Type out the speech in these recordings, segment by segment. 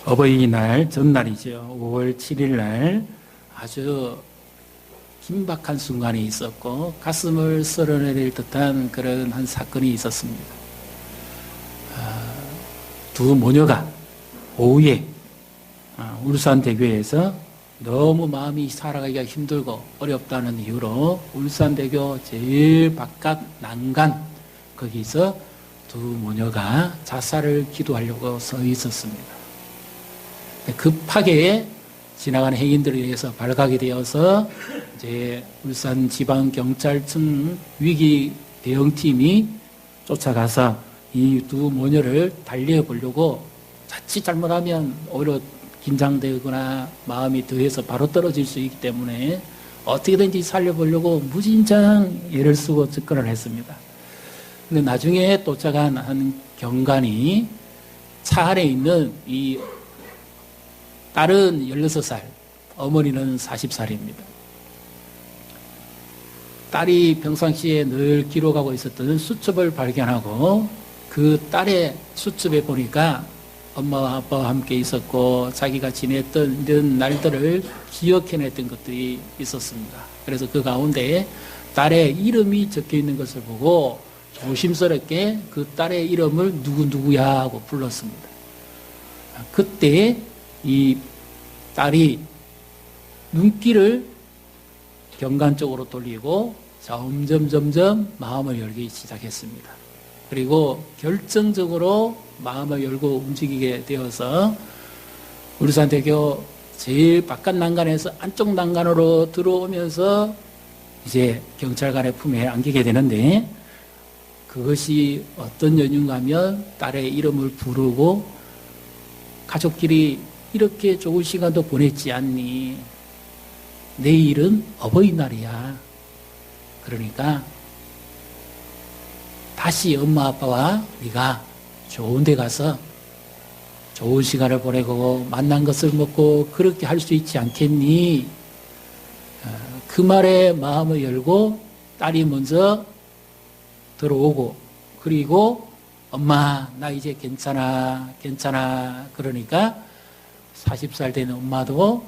어버이날 전날이죠. 5월 7일 날 아주 긴박한 순간이 있었고 가슴을 쓸어내릴 듯한 그런 한 사건이 있었습니다. 두 모녀가 오후에 울산대교에서 너무 마음이 살아가기가 힘들고 어렵다는 이유로 울산대교 제일 바깥 난간 거기서 두 모녀가 자살을 기도하려고 서 있었습니다. 급하게 지나가는 행인들에 의해서 발각이 되어서 이제 울산지방경찰청 위기 대응팀이 쫓아가서 이 두 모녀를 달래보려고 자칫 잘못하면 오히려 긴장되거나 마음이 더해서 바로 떨어질 수 있기 때문에 어떻게든지 살려보려고 무진장 애를 쓰고 접근을 했습니다. 근데 나중에 쫓아간 한 경관이 차 안에 있는 이 딸은 16살, 어머니는 40살입니다. 딸이 평상시에 늘 기록하고 있었던 수첩을 발견하고 그 딸의 수첩에 보니까 엄마와 아빠와 함께 있었고 자기가 지냈던 이런 날들을 기억해냈던 것들이 있었습니다. 그래서 그 가운데 딸의 이름이 적혀 있는 것을 보고 조심스럽게 그 딸의 이름을 누구누구야 하고 불렀습니다. 그때 이 딸이 눈길을 경관 쪽으로 돌리고 점점 마음을 열기 시작했습니다. 그리고 결정적으로 마음을 열고 움직이게 되어서 울산대교 제일 바깥 난간에서 안쪽 난간으로 들어오면서 이제 경찰관의 품에 안기게 되는데 그것이 어떤 연유인가 하면 딸의 이름을 부르고 가족끼리 이렇게 좋은 시간도 보냈지 않니? 내일은 어버이날이야. 그러니까 다시 엄마 아빠와 네가 좋은 데 가서 좋은 시간을 보내고 만난 것을 먹고 그렇게 할 수 있지 않겠니? 그 말에 마음을 열고 딸이 먼저 들어오고 그리고 엄마 나 이제 괜찮아 그러니까 40살 된 엄마도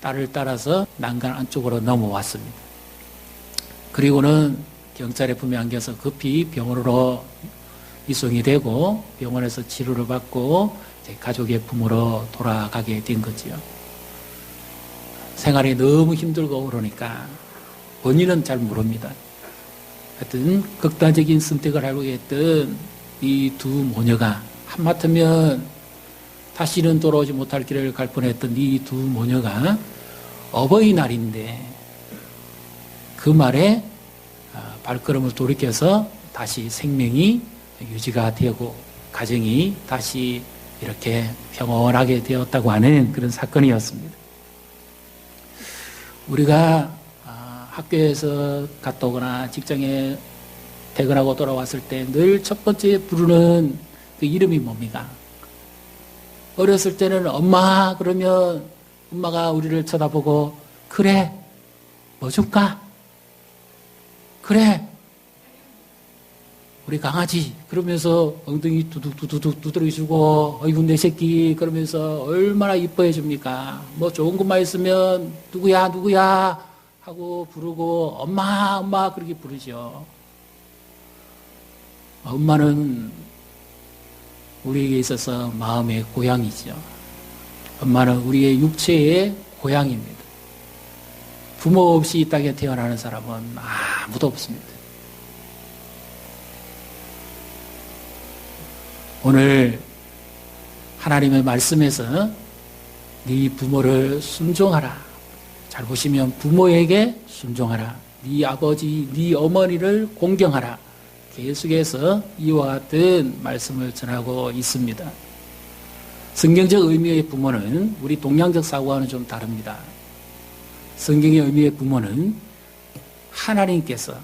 딸을 따라서 난간 안쪽으로 넘어왔습니다. 그리고는 경찰의 품에 안겨서 급히 병원으로 이송이 되고 병원에서 치료를 받고 이제 가족의 품으로 돌아가게 된 거지요. 생활이 너무 힘들고 그러니까 본인은 잘 모릅니다. 하여튼 극단적인 선택을 하려고 했던 이 두 모녀가 한마터면 다시는 돌아오지 못할 길을 갈 뻔했던 이 두 모녀가 어버이날인데 그 말에 발걸음을 돌이켜서 다시 생명이 유지가 되고 가정이 다시 이렇게 평온하게 되었다고 하는 그런 사건이었습니다. 우리가 학교에서 갔다 오거나 직장에 퇴근하고 돌아왔을 때 늘 첫 번째 부르는 그 이름이 뭡니까? 어렸을 때는 엄마 그러면 엄마가 우리를 쳐다보고 그래 뭐 줄까? 그래 우리 강아지 그러면서 엉덩이 두둑 두드려주고 어이구 내 새끼 그러면서 얼마나 이뻐해 줍니까? 뭐 좋은 것만 있으면 누구야 하고 부르고 엄마 그렇게 부르죠. 엄마는 우리에게 있어서 마음의 고향이죠. 엄마는 우리의 육체의 고향입니다. 부모 없이 이 땅에 태어나는 사람은 아무도 없습니다. 오늘 하나님의 말씀에서 네 부모를 순종하라. 잘 보시면 부모에게 순종하라. 네 아버지, 네 어머니를 공경하라. 계속해서 이와 같은 말씀을 전하고 있습니다. 성경적 의미의 부모는 우리 동양적 사고와는 좀 다릅니다. 성경의 의미의 부모는 하나님께서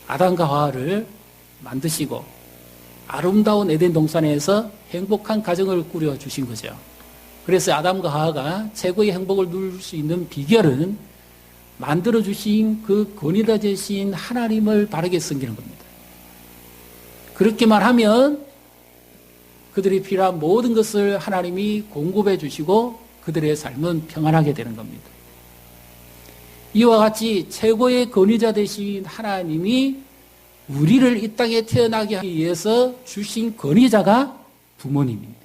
아담과 하와를 만드시고 아름다운 에덴 동산에서 행복한 가정을 꾸려주신 거죠. 그래서 아담과 하와가 최고의 행복을 누릴 수 있는 비결은 만들어주신 그 권위다 되신 하나님을 바르게 섬기는 겁니다. 그렇게만 하면 그들이 필요한 모든 것을 하나님이 공급해 주시고 그들의 삶은 평안하게 되는 겁니다. 이와 같이 최고의 권위자 되신 하나님이 우리를 이 땅에 태어나게 하기 위해서 주신 권위자가 부모님입니다.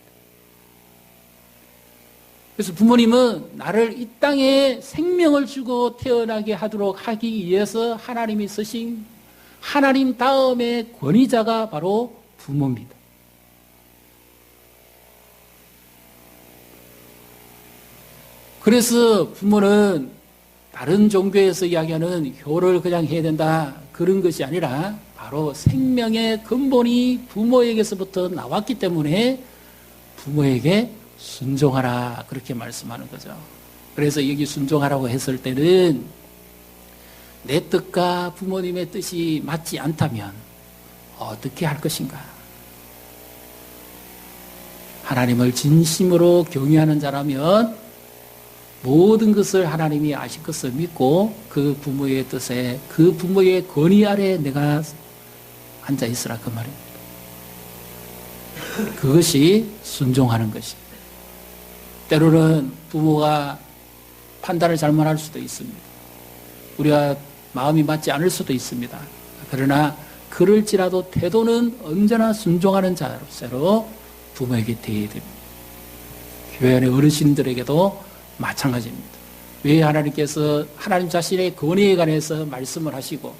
그래서 부모님은 나를 이 땅에 생명을 주고 태어나게 하도록 하기 위해서 하나님이 쓰신 하나님 다음의 권위자가 바로 부모입니다. 그래서 부모는 다른 종교에서 이야기하는 효를 그냥 해야 된다 그런 것이 아니라 바로 생명의 근본이 부모에게서부터 나왔기 때문에 부모에게 순종하라 그렇게 말씀하는 거죠. 그래서 여기 순종하라고 했을 때는 내 뜻과 부모님의 뜻이 맞지 않다면 어떻게 할 것인가? 하나님을 진심으로 경외하는 자라면 모든 것을 하나님이 아실 것을 믿고 그 부모의 뜻에 그 부모의 권위 아래 내가 앉아 있으라 그 말입니다. 그것이 순종하는 것입니다. 때로는 부모가 판단을 잘못할 수도 있습니다. 우리가 마음이 맞지 않을 수도 있습니다. 그러나 그럴지라도 태도는 언제나 순종하는 자로서 부모에게 대해야 됩니다. 교회 안의 어르신들에게도 마찬가지입니다. 왜 하나님께서 하나님 자신의 권위에 관해서 말씀을 하시고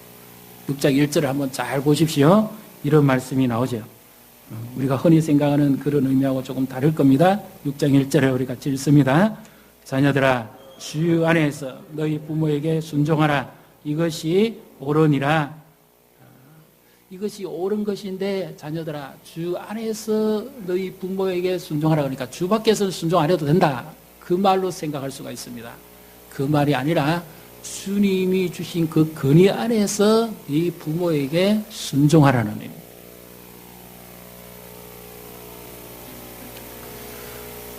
6장 1절을 한번 잘 보십시오. 이런 말씀이 나오죠. 우리가 흔히 생각하는 그런 의미하고 조금 다를 겁니다. 6장 1절에 우리가 같이 읽습니다. 자녀들아 주 안에서 너희 부모에게 순종하라. 이것이 옳으니라. 이것이 옳은 것인데 자녀들아 주 안에서 너희 부모에게 순종하라. 그러니까 주 밖에서는 순종 안 해도 된다. 그 말로 생각할 수가 있습니다. 그 말이 아니라 주님이 주신 그 권위 안에서 이 부모에게 순종하라는 의미입니다.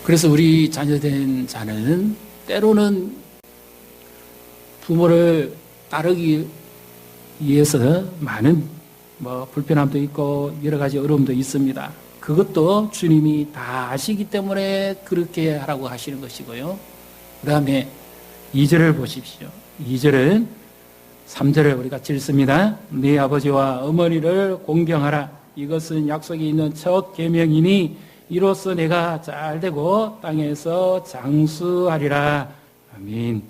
그래서 우리 자녀된 자는 때로는 부모를 따르기 위해서 많은 불편함도 있고 여러 가지 어려움도 있습니다. 그것도 주님이 다 아시기 때문에 그렇게 하라고 하시는 것이고요. 그 다음에 2절을 보십시오. 2절은 3절을 우리가 읽습니다. 네 아버지와 어머니를 공경하라. 이것은 약속이 있는 첫 계명이니 이로써 내가 잘되고 땅에서 장수하리라. 아멘.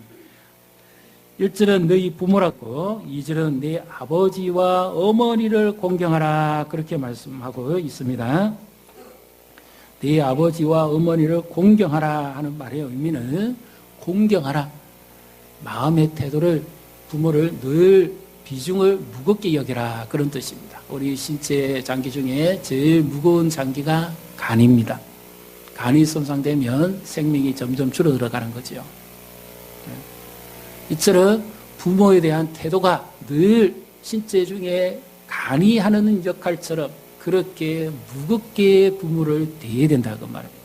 1절은 너희 부모라고 2절은 네 아버지와 어머니를 공경하라. 그렇게 말씀하고 있습니다. 네 아버지와 어머니를 공경하라 하는 말의 의미는 공경하라. 마음의 태도를 부모를 늘 비중을 무겁게 여기라 그런 뜻입니다. 우리 신체 장기 중에 제일 무거운 장기가 간입니다. 간이 손상되면 생명이 점점 줄어들어가는 거죠. 이처럼 부모에 대한 태도가 늘 신체 중에 간이 하는 역할처럼 그렇게 무겁게 부모를 대해야 된다 그 말입니다.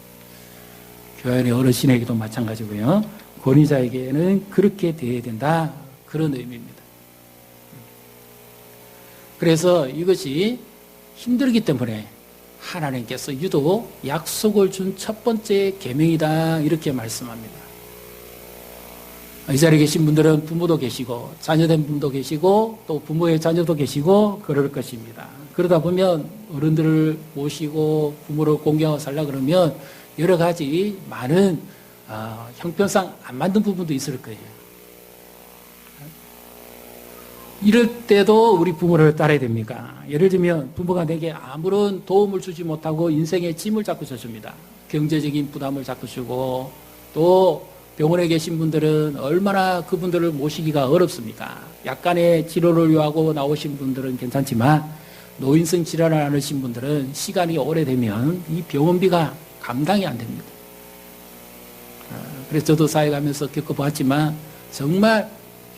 교회 안의 어르신에게도 마찬가지고요. 권위자에게는 그렇게 대해야 된다 그런 의미입니다. 그래서 이것이 힘들기 때문에 하나님께서 유독 약속을 준 첫 번째 계명이다 이렇게 말씀합니다. 이 자리에 계신 분들은 부모도 계시고 자녀된 분도 계시고 또 부모의 자녀도 계시고 그럴 것입니다. 그러다 보면 어른들을 모시고 부모를 공경하고 살라 그러면 여러 가지 많은 형편상 안 맞는 부분도 있을 거예요. 이럴 때도 우리 부모를 따라야 됩니까? 예를 들면 부모가 내게 아무런 도움을 주지 못하고 인생의 짐을 자꾸 져줍니다. 경제적인 부담을 자꾸 주고 또 병원에 계신 분들은 얼마나 그분들을 모시기가 어렵습니까? 약간의 치료를 요하고 나오신 분들은 괜찮지만 노인성 질환을 앓으신 분들은 시간이 오래되면 이 병원비가 감당이 안 됩니다. 그래서 저도 사회 가면서 겪어봤지만 정말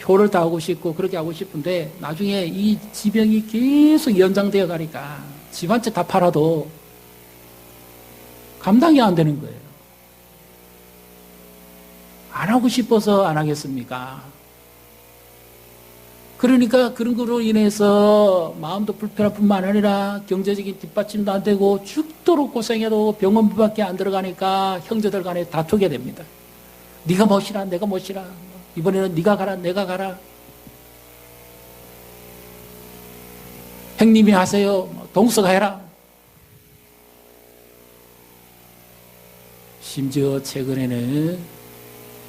효를 다하고 싶고 그렇게 하고 싶은데 나중에 이 지병이 계속 연장되어 가니까 집 한 채 다 팔아도 감당이 안 되는 거예요. 안 하고 싶어서 안 하겠습니까? 그러니까 그런 거로 인해서 마음도 불편할 뿐만 아니라 경제적인 뒷받침도 안 되고 죽도록 고생해도 병원비밖에 안 들어가니까 형제들 간에 다투게 됩니다. 네가 못이라 내가 못이라, 이번에는 네가 가라 내가 가라, 형님이 하세요, 동서가 해라. 심지어 최근에는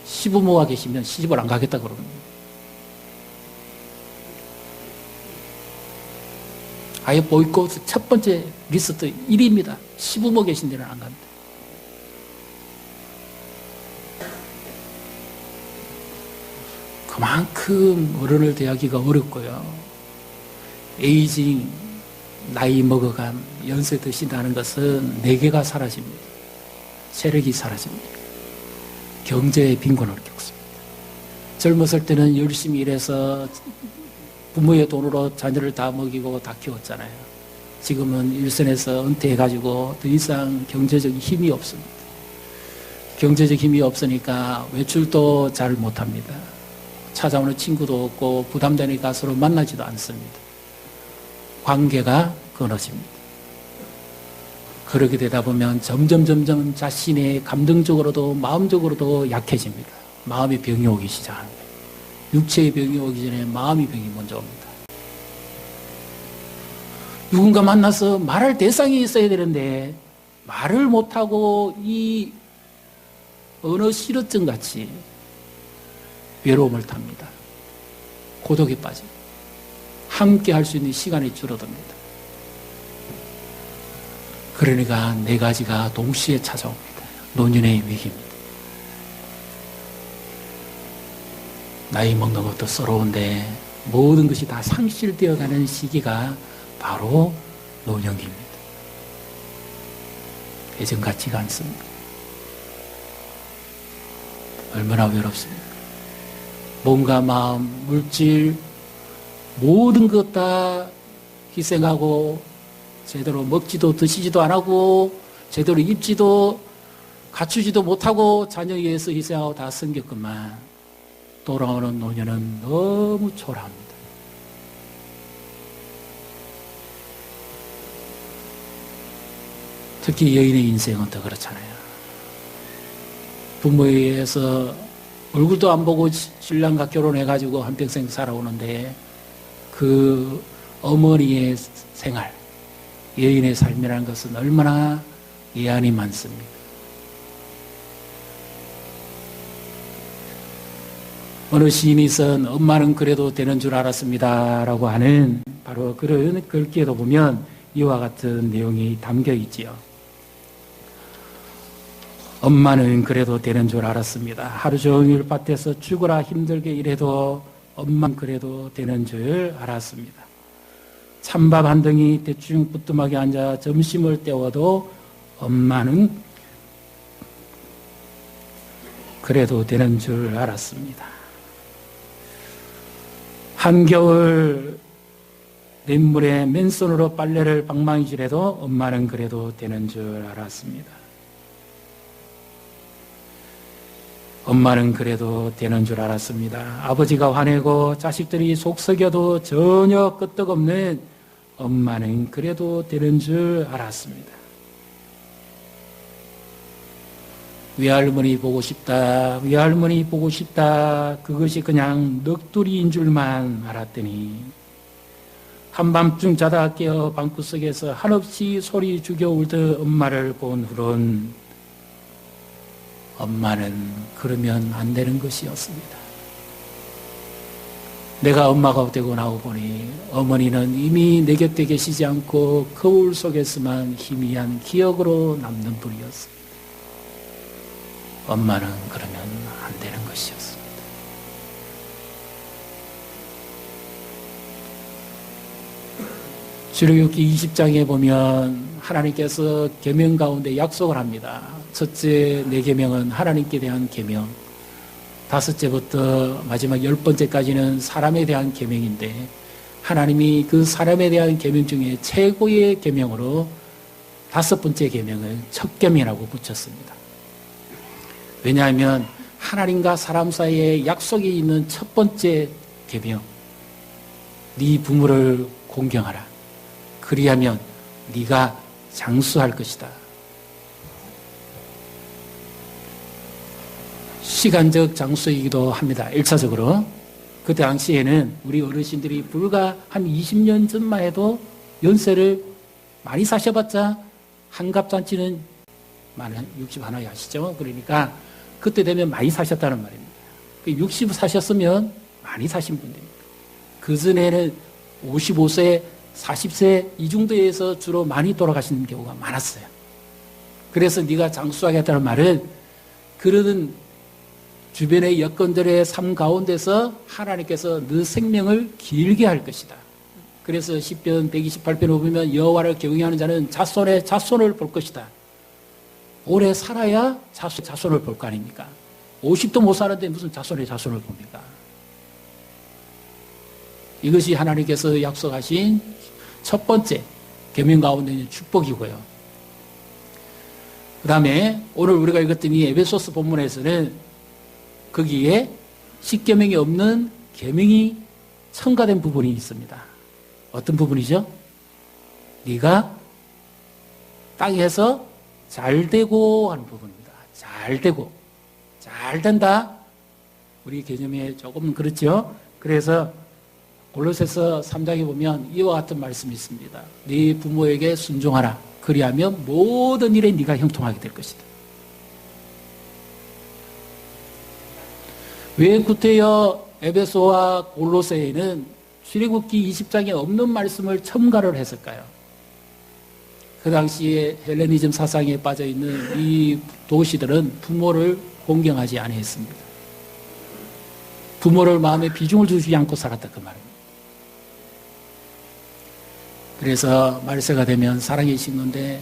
시부모가 계시면 시집을 안 가겠다 그러는 거예요. 아예 보이콧 첫 번째 리스트 1위입니다. 시부모 계신 데는 안 간다. 그만큼 어른을 대하기가 어렵고요. 에이징, 나이 먹어감, 연세 드신다는 것은 내계가 사라집니다. 체력이 사라집니다. 경제의 빈곤을 겪습니다. 젊었을 때는 열심히 일해서 부모의 돈으로 자녀를 다 먹이고 다 키웠잖아요. 지금은 일선에서 은퇴해가지고 더 이상 경제적 힘이 없습니다. 경제적 힘이 없으니까 외출도 잘 못합니다. 찾아오는 친구도 없고 부담되니까 서로 만나지도 않습니다. 관계가 끊어집니다. 그렇게 되다 보면 점점 자신의 감정적으로도 마음적으로도 약해집니다. 마음의 병이 오기 시작합니다. 육체의 병이 오기 전에 마음의 병이 먼저 옵니다. 누군가 만나서 말할 대상이 있어야 되는데 말을 못하고 이 언어 실어증 같이 외로움을 탑니다. 고독에 빠집니다. 함께 할 수 있는 시간이 줄어듭니다. 그러니까 네 가지가 동시에 찾아옵니다. 노년의 위기입니다. 나이 먹는 것도 서러운데 모든 것이 다 상실되어가는 시기가 바로 노년기입니다. 예전 같지가 않습니다. 얼마나 외롭습니까? 몸과 마음, 물질 모든 것 다 희생하고 제대로 먹지도 드시지도 안 하고 제대로 입지도 갖추지도 못하고 자녀에 의해서 희생하고 다 섬겼건만 돌아오는 노년은 너무 초라합니다. 특히 여인의 인생은 더 그렇잖아요. 부모에 의해서 얼굴도 안 보고 신랑과 결혼해가지고 한평생 살아오는데 그 어머니의 생활, 여인의 삶이라는 것은 얼마나 예한이 많습니다. 어느 시인이 쓴 엄마는 그래도 되는 줄 알았습니다 라고 하는 바로 그런 글귀에도 보면 이와 같은 내용이 담겨 있지요. 엄마는 그래도 되는 줄 알았습니다. 하루 종일 밭에서 죽으라 힘들게 일해도 엄마는 그래도 되는 줄 알았습니다. 찬밥 한 덩이 대충 부뚜막에 앉아 점심을 때워도 엄마는 그래도 되는 줄 알았습니다. 한겨울 냇물에 맨손으로 빨래를 방망이질해도 엄마는 그래도 되는 줄 알았습니다. 엄마는 그래도 되는 줄 알았습니다. 아버지가 화내고 자식들이 속썩여도 전혀 끄떡없는 엄마는 그래도 되는 줄 알았습니다. 외할머니 보고 싶다, 외할머니 보고 싶다, 그것이 그냥 넋두리인 줄만 알았더니 한밤중 자다 깨어 방구석에서 한없이 소리 죽여 울던 엄마를 본 후론 엄마는 그러면 안 되는 것이었습니다. 내가 엄마가 되고 나오 보니 어머니는 이미 내 곁에 계시지 않고 거울 속에서만 희미한 기억으로 남는 분이었습니다. 엄마는 그러면 안 되는 것이었습니다. 출애굽기 20장에 보면 하나님께서 계명 가운데 약속을 합니다. 첫째 네 계명은 하나님께 대한 계명, 다섯째부터 마지막 10번째까지는 사람에 대한 계명인데 하나님이 그 사람에 대한 계명 중에 최고의 계명으로 다섯 번째 계명을 첫 계명이라고 붙였습니다. 왜냐하면 하나님과 사람 사이에 약속이 있는 첫 번째 계명, 네 부모를 공경하라. 그리하면 네가 장수할 것이다. 시간적 장수이기도 합니다. 1차적으로. 그 당시에는 우리 어르신들이 불과 한 20년 전만 해도 연세를 많이 사셔봤자 한갑잔치는 61이 아시죠? 그러니까 그때 되면 많이 사셨다는 말입니다. 60 사셨으면 많이 사신 분들입니다. 그전에는 55세, 40세 이 정도에서 주로 많이 돌아가시는 경우가 많았어요. 그래서 네가 장수하겠다는 말은 그러는 주변의 여건들의 삶 가운데서 하나님께서 너 생명을 길게 할 것이다. 그래서 시편 128편에 보면 여호와를 경외하는 자는 자손의 자손을 볼 것이다. 오래 살아야 자손을 볼 거 아닙니까? 50도 못 사는데 무슨 자손의 자손을 봅니까? 이것이 하나님께서 약속하신 첫 번째 계명 가운데 있는 축복이고요. 그 다음에 오늘 우리가 읽었던 이 에베소서 본문에서는 거기에 십계명이 없는 계명이 첨가된 부분이 있습니다. 어떤 부분이죠? 네가 땅에서 잘 되고 하는 부분입니다. 잘 되고 잘 된다. 우리 개념에 조금 그렇죠. 그래서 골로새서 3장에 보면 이와 같은 말씀이 있습니다. 네 부모에게 순종하라. 그리하면 모든 일에 네가 형통하게 될 것이다. 왜 구태여 에베소와 골로새에는 출애굽기 20장에 없는 말씀을 첨가를 했을까요? 그 당시에 헬레니즘 사상에 빠져있는 이 도시들은 부모를 공경하지 아니했습니다. 부모를 마음에 비중을 두지 않고 살았다 그 말입니다. 그래서 말세가 되면 사랑이 식는데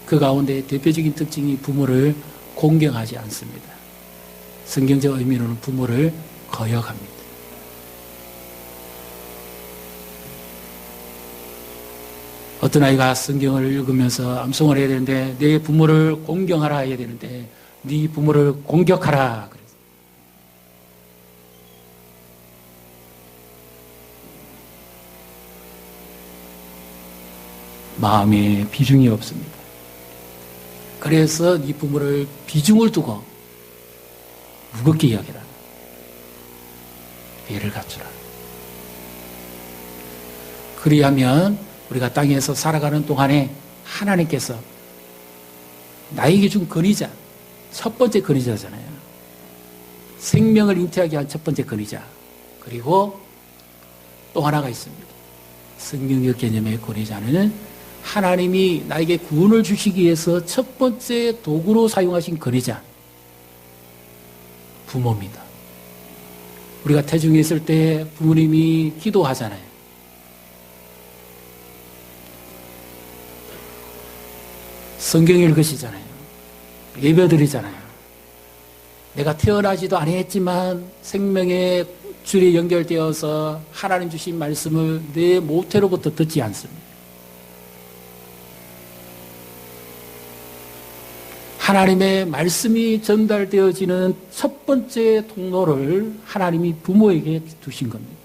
그 가운데 대표적인 특징이 부모를 공경하지 않습니다. 성경적 의미로는 부모를 거역합니다. 어떤 아이가 성경을 읽으면서 암송을 해야 되는데 내 부모를 공경하라 해야 되는데 네 부모를 공격하라 그랬어요. 마음에 비중이 없습니다. 그래서 네 부모를 비중을 두고 무겁게 여기라. 예를 갖추라. 그리하면 우리가 땅에서 살아가는 동안에 하나님께서 나에게 준 권위자, 첫 번째 권위자잖아요. 생명을 잉태하게 한 첫 번째 권위자. 그리고 또 하나가 있습니다. 성경적 개념의 권위자는 하나님이 나에게 구원을 주시기 위해서 첫 번째 도구로 사용하신 권위자. 부모입니다. 우리가 태중에 있을 때 부모님이 기도하잖아요. 성경 읽으시잖아요. 예배드리잖아요. 내가 태어나지도 아니했지만 생명의 줄이 연결되어서 하나님 주신 말씀을 내 모태로부터 듣지 않습니다. 하나님의 말씀이 전달되어지는 첫 번째 통로를 하나님이 부모에게 두신 겁니다.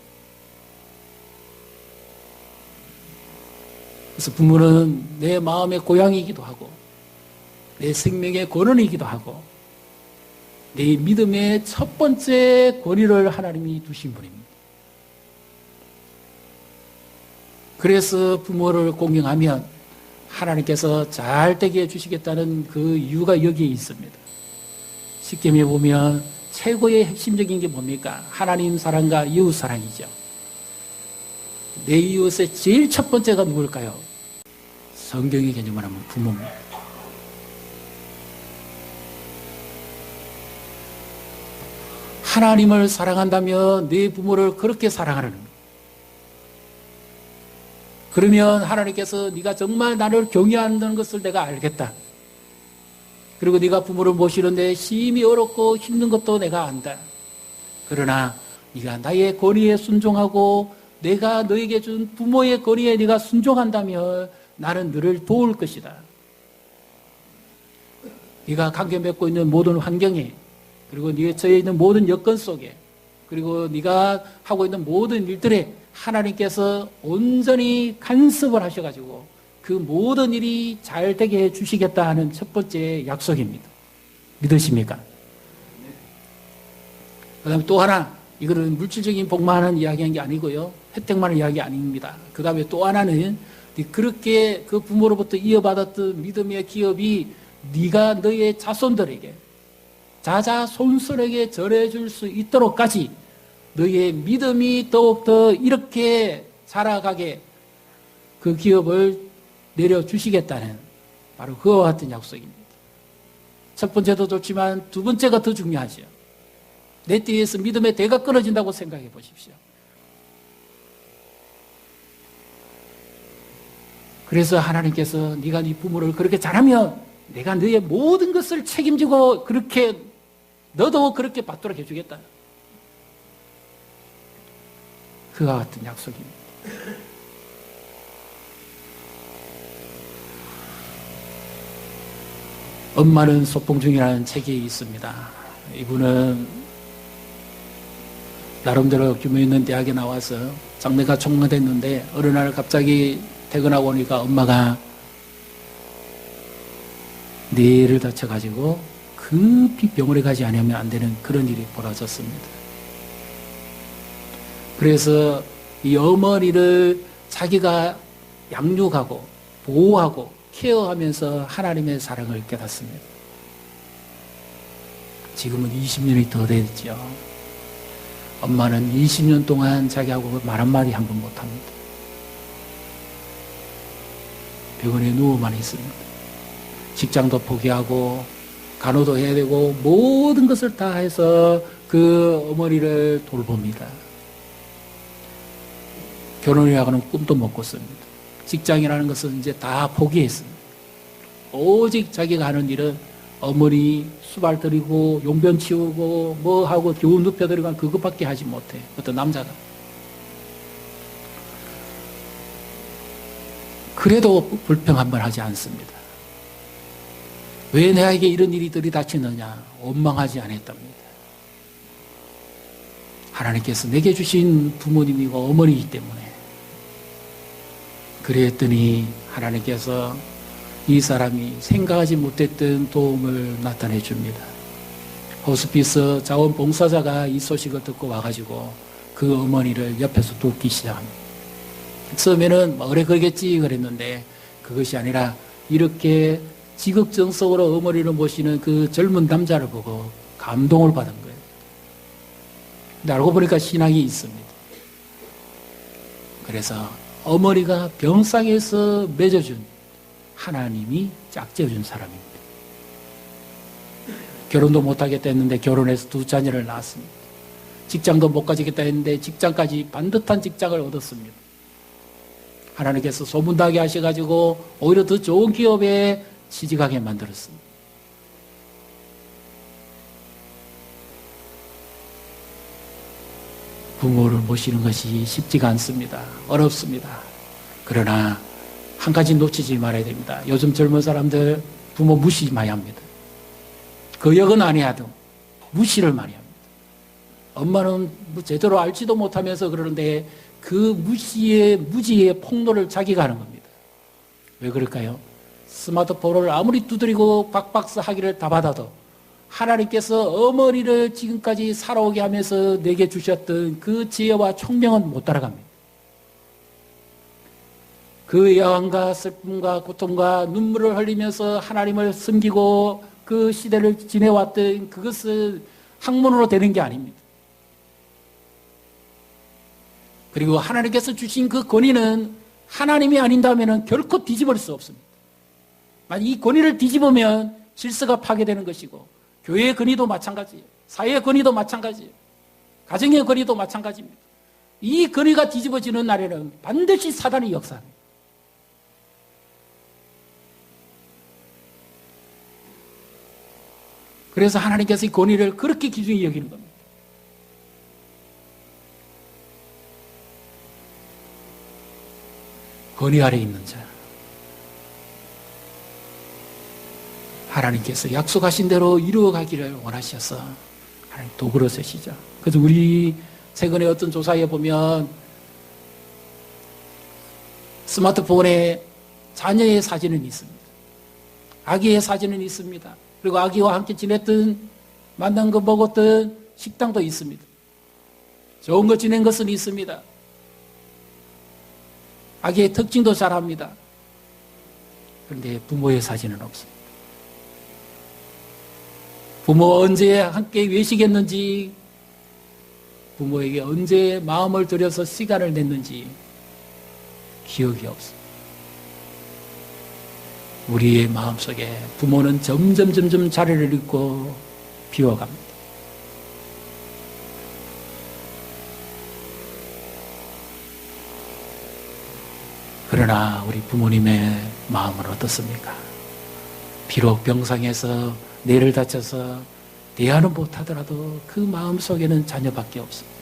그래서 부모는 내 마음의 고향이기도 하고 내 생명의 권원이기도 하고 내 믿음의 첫 번째 권위를 하나님이 두신 분입니다. 그래서 부모를 공경하면 하나님께서 잘 되게 해주시겠다는 그 이유가 여기에 있습니다. 십계명에 보면 최고의 핵심적인 게 뭡니까? 하나님 사랑과 이웃 사랑이죠. 내 이웃의 제일 첫 번째가 누굴까요? 성경의 개념을 하면 부모입니다. 하나님을 사랑한다면 내 부모를 그렇게 사랑하는 겁니다. 그러면 하나님께서 네가 정말 나를 경외한다는 것을 내가 알겠다. 그리고 네가 부모를 모시는데 심히 어렵고 힘든 것도 내가 안다. 그러나 네가 나의 권위에 순종하고 내가 너에게 준 부모의 권위에 네가 순종한다면 나는 너를 도울 것이다. 네가 관계 맺고 있는 모든 환경에 그리고 네가 처해 있는 모든 여건 속에 그리고 네가 하고 있는 모든 일들에 하나님께서 온전히 간섭을 하셔가지고 그 모든 일이 잘 되게 해주시겠다 하는 첫 번째 약속입니다. 믿으십니까? 그 다음에 또 하나, 이거는 물질적인 복만한 이야기한 게 아니고요. 혜택만한 이야기 아닙니다. 그 다음에 또 하나는 그렇게 그 부모로부터 이어받았던 믿음의 기업이 네가 너의 자손들에게 자자손손에게 전해줄 수 있도록까지 너의 믿음이 더욱더 이렇게 자라가게 그 기업을 내려주시겠다는 바로 그와 같은 약속입니다. 첫 번째도 좋지만 두 번째가 더 중요하죠. 내 뒤에서 믿음의 대가 끊어진다고 생각해 보십시오. 그래서 하나님께서 네가 네 부모를 그렇게 잘하면 내가 너의 모든 것을 책임지고 그렇게 너도 그렇게 받도록 해주겠다. 그와 같은 약속입니다. 엄마는 소풍중이라는 책이 있습니다. 이분은 나름대로 규모 있는 대학에 나와서 장래가 총무됐는데 어느 날 갑자기 퇴근하고 오니까 엄마가 뇌를 다쳐가지고 급히 병원에 가지 않으면 안 되는 그런 일이 벌어졌습니다. 그래서 이 어머니를 자기가 양육하고 보호하고 케어하면서 하나님의 사랑을 깨닫습니다. 지금은 20년이 더 됐죠. 엄마는 20년 동안 자기하고 말 한마디 한 번 못합니다. 병원에 누워만 있습니다. 직장도 포기하고 간호도 해야 되고 모든 것을 다 해서 그 어머니를 돌봅니다. 결혼이라고는 꿈도 못 꿨습니다. 직장이라는 것은 이제 다 포기했습니다. 오직 자기가 하는 일은 어머니 수발 드리고 용변 치우고 뭐 하고 교훈 눕혀 드리고 그것밖에 하지 못해. 어떤 남자가. 그래도 불평 한 번 하지 않습니다. 왜 내게 이런 일이 들이닥치느냐? 원망하지 않았답니다. 하나님께서 내게 주신 부모님이고 어머니이기 때문에 그랬더니 하나님께서 이 사람이 생각하지 못했던 도움을 나타내 줍니다. 호스피스 자원봉사자가 이 소식을 듣고 와가지고 그 어머니를 옆에서 돕기 시작합니다. 처음에는 오래 그러겠지 그랬는데 그것이 아니라 이렇게 지극정성으로 어머니를 모시는 그 젊은 남자를 보고 감동을 받은 거예요. 근데 알고 보니까 신앙이 있습니다. 그래서 어머니가 병상에서 맺어준 하나님이 짝지어준 사람입니다. 결혼도 못하겠다 했는데 결혼해서 두 자녀를 낳았습니다. 직장도 못 가지겠다 했는데 직장까지 반듯한 직장을 얻었습니다. 하나님께서 소문나게 하셔가지고 오히려 더 좋은 기업에 취직하게 만들었습니다. 부모를 모시는 것이 쉽지가 않습니다. 어렵습니다. 그러나 한 가지 놓치지 말아야 됩니다. 요즘 젊은 사람들 부모 무시 많이 합니다. 거역은 아니하도 무시를 많이 합니다. 엄마는 뭐 제대로 알지도 못하면서 그러는데 그 무지의 폭로를 자기가 하는 겁니다. 왜 그럴까요? 스마트폰을 아무리 두드리고 박박스 하기를 다 받아도 하나님께서 어머니를 지금까지 살아오게 하면서 내게 주셨던 그 지혜와 총명은 못 따라갑니다. 그 여한과 슬픔과 고통과 눈물을 흘리면서 하나님을 섬기고 그 시대를 지내왔던 그것을 학문으로 되는 게 아닙니다. 그리고 하나님께서 주신 그 권위는 하나님이 아닌다면 결코 뒤집을 수 없습니다. 만약 이 권위를 뒤집으면 질서가 파괴되는 것이고 교회의 권위도 마찬가지예요. 사회의 권위도 마찬가지예요. 가정의 권위도 마찬가지입니다. 이 권위가 뒤집어지는 날에는 반드시 사단이 역사합니다. 그래서 하나님께서 이 권위를 그렇게 귀중히 여기는 겁니다. 권위 아래 있는 자. 하나님께서 약속하신 대로 이루어가기를 원하셔서 하나님 도구로 쓰시죠. 그래서 우리 최근에 어떤 조사에 보면 스마트폰에 자녀의 사진은 있습니다. 아기의 사진은 있습니다. 그리고 아기와 함께 지냈던, 만난 거 먹었던 식당도 있습니다. 좋은 거 지낸 것은 있습니다. 아기의 특징도 잘 압니다. 그런데 부모의 사진은 없습니다. 부모와 언제 함께 외식했는지, 부모에게 언제 마음을 들여서 시간을 냈는지 기억이 없습니다. 우리의 마음속에 부모는 점점 자리를 잃고 비워갑니다. 그러나 우리 부모님의 마음은 어떻습니까? 비록 병상에서 뇌를 다쳐서 대화는 못하더라도 그 마음속에는 자녀밖에 없습니다.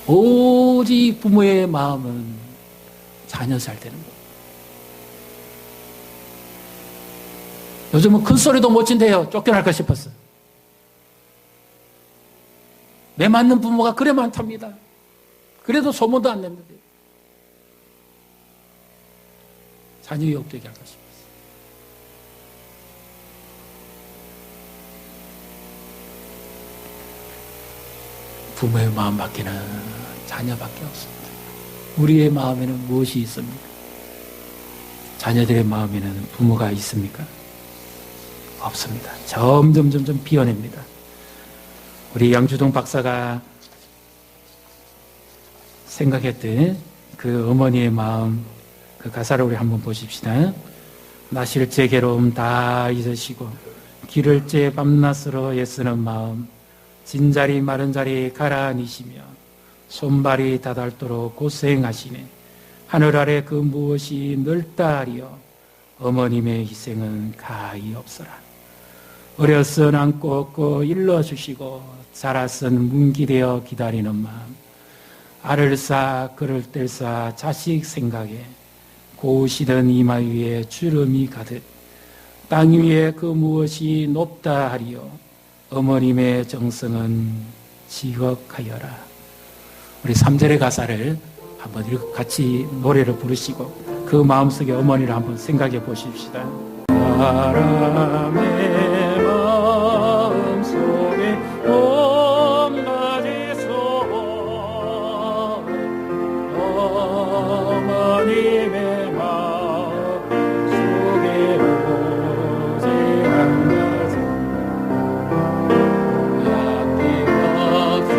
오직 부모의 마음은 자녀 잘 되는 것. 요즘은 큰 소리도 못 친대요. 쫓겨날까 싶었어. 매 맞는 부모가 그래 많답니다. 그래도 소문도 안 냈는데 자녀 욕되게 할까 싶었어. 부모의 마음밖에는 자녀밖에 없습니다. 우리의 마음에는 무엇이 있습니까? 자녀들의 마음에는 부모가 있습니까? 없습니다. 점점 비워냅니다. 우리 양주동 박사가 생각했던 그 어머니의 마음, 그 가사를 우리 한번 보십시다. 나실 제 괴로움 다 잊으시고 기를 째 밤낮으로 애쓰는 마음, 진자리 마른 자리 가라앉으시며 손발이 다닳도록 고생하시네. 하늘 아래 그 무엇이 넓다 하리요. 어머님의 희생은 가히 없어라. 어려서 안고 업고 일러주시고 자라선 문기되어 기다리는 마음, 알을 쌓아 그를 뗄 쌓아 자식 생각에 고우시던 이마 위에 주름이 가득 땅 위에 그 무엇이 높다 하리요. 어머님의 정성은 지극하여라. 우리 3절의 가사를 한번 같이 노래를 부르시고 그 마음속에 어머니를 한번 생각해 보십시다. 사람의 마음속에 온가지 소원, 어머님의 마음속에 오직 한 가지 아낌없이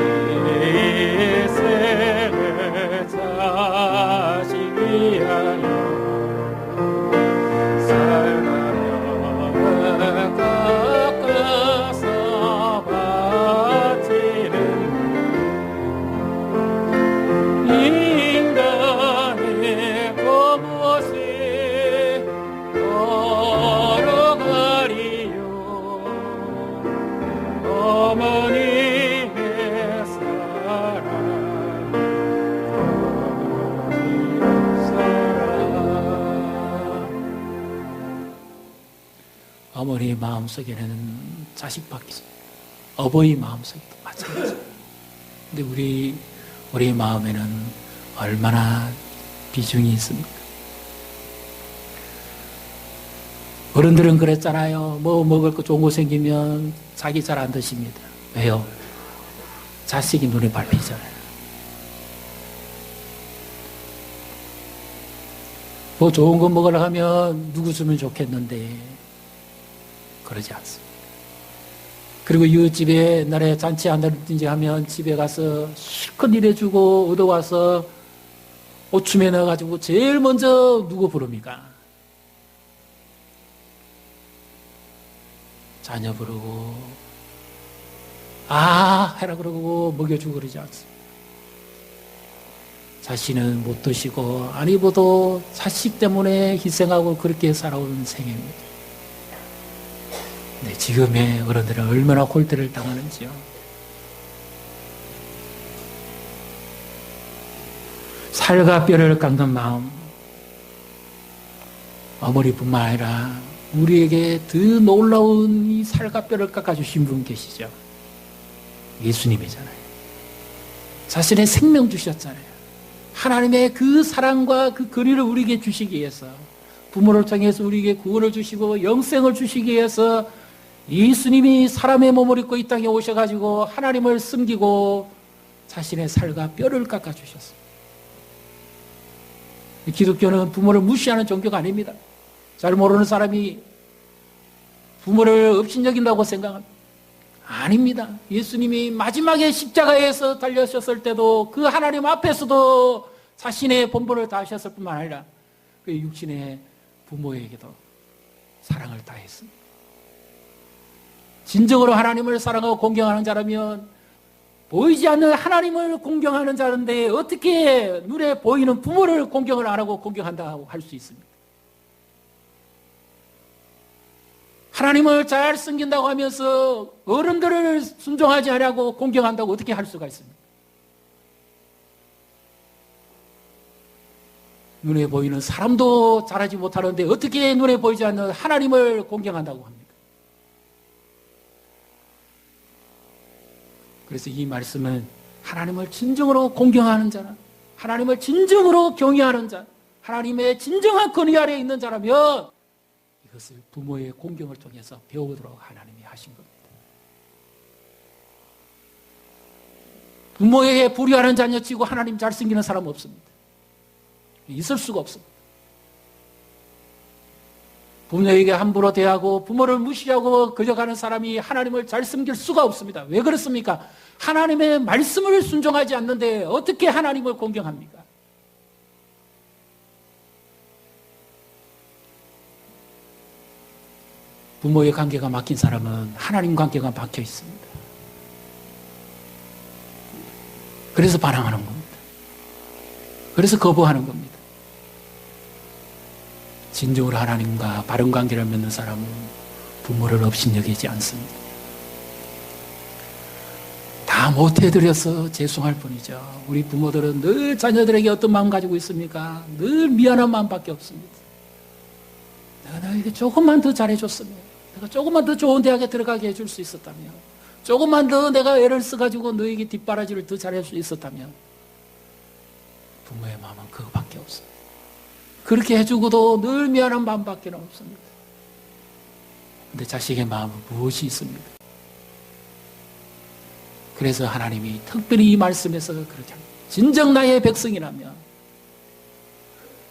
세를 자식 위하여 어머니 마음속에는 자식밖에 없어요. 어버이 마음속에도 마찬가지예요. 근데 우리 마음에는 얼마나 비중이 있습니까? 어른들은 그랬잖아요. 뭐 먹을 거 좋은 거 생기면 자기 잘 안 드십니다. 왜요? 자식이 눈에 밟히잖아요. 뭐 좋은 거 먹으려 하면 누구 주면 좋겠는데 그러지 않습니다. 그리고 이웃집에 옛날에 잔치 한다든지 하면 집에 가서 실컷 일해주고 얻어와서 오춤에 넣어가지고 제일 먼저 누구 부릅니까? 자녀 부르고 해라 그러고 먹여주고 그러지 않습니다. 자신은 못 드시고 안 입어도 자식 때문에 희생하고 그렇게 살아온 생애입니다. 네, 지금의 어른들은 얼마나 골때를 당하는지요. 살과 뼈를 깎는 마음, 어머니뿐만 아니라 우리에게 더 놀라운 이 살과 뼈를 깎아주신 분 계시죠. 예수님이잖아요. 자신의 생명 주셨잖아요. 하나님의 그 사랑과 그 거리를 우리에게 주시기 위해서, 부모를 통해서 우리에게 구원을 주시고 영생을 주시기 위해서 예수님이 사람의 몸을 입고 이 땅에 오셔가지고 하나님을 섬기고 자신의 살과 뼈를 깎아주셨습니다. 기독교는 부모를 무시하는 종교가 아닙니다. 잘 모르는 사람이 부모를 업신여긴다고 생각합니다. 아닙니다. 예수님이 마지막에 십자가에서 달려셨을 때도 그 하나님 앞에서도 자신의 본분을 다하셨을 뿐만 아니라 그 육신의 부모에게도 사랑을 다했습니다. 진정으로 하나님을 사랑하고 공경하는 자라면 보이지 않는 하나님을 공경하는 자인데 어떻게 눈에 보이는 부모를 공경을 안 하고 공경한다고 할 수 있습니까? 하나님을 잘 섬긴다고 하면서 어른들을 순종하지 않으려고 공경한다고 어떻게 할 수가 있습니까? 눈에 보이는 사람도 잘하지 못하는데 어떻게 눈에 보이지 않는 하나님을 공경한다고 합니까? 그래서 이 말씀은 하나님을 진정으로 공경하는 자는, 하나님을 진정으로 경외하는 자, 하나님의 진정한 권위 아래에 있는 자라면 이것을 부모의 공경을 통해서 배우도록 하나님이 하신 겁니다. 부모에게 불의하는 자녀치고 하나님 잘 섬기는 사람은 없습니다. 있을 수가 없습니다. 부모에게 함부로 대하고 부모를 무시하고 거저가는 사람이 하나님을 잘 섬길 수가 없습니다. 왜 그렇습니까? 하나님의 말씀을 순종하지 않는데 어떻게 하나님을 공경합니까? 부모의 관계가 막힌 사람은 하나님 관계가 막혀 있습니다. 그래서 반항하는 겁니다. 그래서 거부하는 겁니다. 진정으로 하나님과 바른 관계를 맺는 사람은 부모를 업신여기지 않습니다. 다 못해드려서 죄송할 뿐이죠. 우리 부모들은 늘 자녀들에게 어떤 마음 가지고 있습니까? 늘 미안한 마음밖에 없습니다. 내가 너에게 조금만 더 잘해줬으면, 내가 조금만 더 좋은 대학에 들어가게 해줄 수 있었다면, 조금만 더 내가 애를 써가지고 너에게 뒷바라지를 더 잘할 수 있었다면, 부모의 마음은 그거밖에 없습니다. 그렇게 해주고도 늘 미안한 마음밖에 없습니다. 그런데 자식의 마음은 무엇이 있습니까? 그래서 하나님이 특별히 이 말씀에서 그렇게 합니다. 진정 나의 백성이라면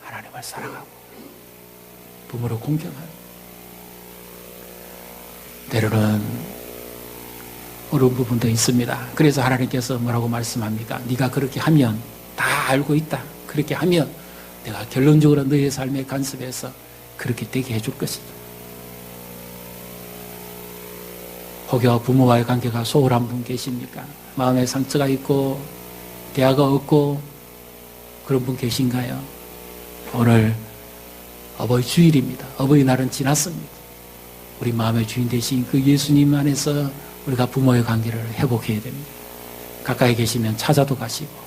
하나님을 사랑하고 부모를 공경하고, 때로는 어려운 부분도 있습니다. 그래서 하나님께서 뭐라고 말씀합니까? 네가 그렇게 하면, 다 알고 있다, 그렇게 하면 내가 결론적으로 너의 삶에 간섭해서 그렇게 되게 해줄 것이다. 혹여 부모와의 관계가 소홀한 분 계십니까? 마음에 상처가 있고 대화가 없고 그런 분 계신가요? 오늘 어버이 주일입니다. 어버이날은 지났습니다. 우리 마음의 주인 되신 그 예수님 안에서 우리가 부모의 관계를 회복해야 됩니다. 가까이 계시면 찾아도 가시고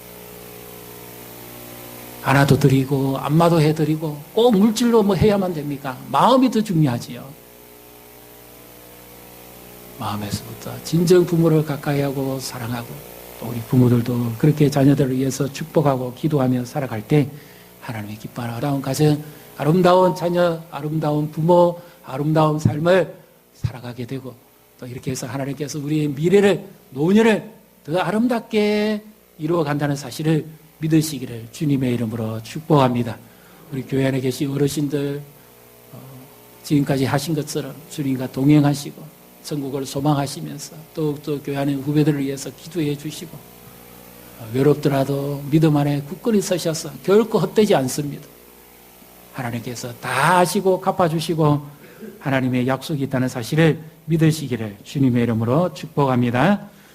안아도 드리고 안마도 해드리고 꼭 물질로 뭐 해야만 됩니까? 마음이 더 중요하지요. 마음에서부터 진정 부모를 가까이 하고 사랑하고, 또 우리 부모들도 그렇게 자녀들을 위해서 축복하고 기도하며 살아갈 때 하나님의 기뻐하는 아름다운 가정, 아름다운 자녀, 아름다운 부모, 아름다운 삶을 살아가게 되고, 또 이렇게 해서 하나님께서 우리의 미래를, 노년을 더 아름답게 이루어간다는 사실을 믿으시기를 주님의 이름으로 축복합니다. 우리 교회 안에 계신 어르신들 지금까지 하신 것처럼 주님과 동행하시고 천국을 소망하시면서 더욱더 교회 안에 후배들을 위해서 기도해 주시고, 외롭더라도 믿음 안에 굳건히 서셔서 결코 헛되지 않습니다. 하나님께서 다 아시고 갚아주시고 하나님의 약속이 있다는 사실을 믿으시기를 주님의 이름으로 축복합니다.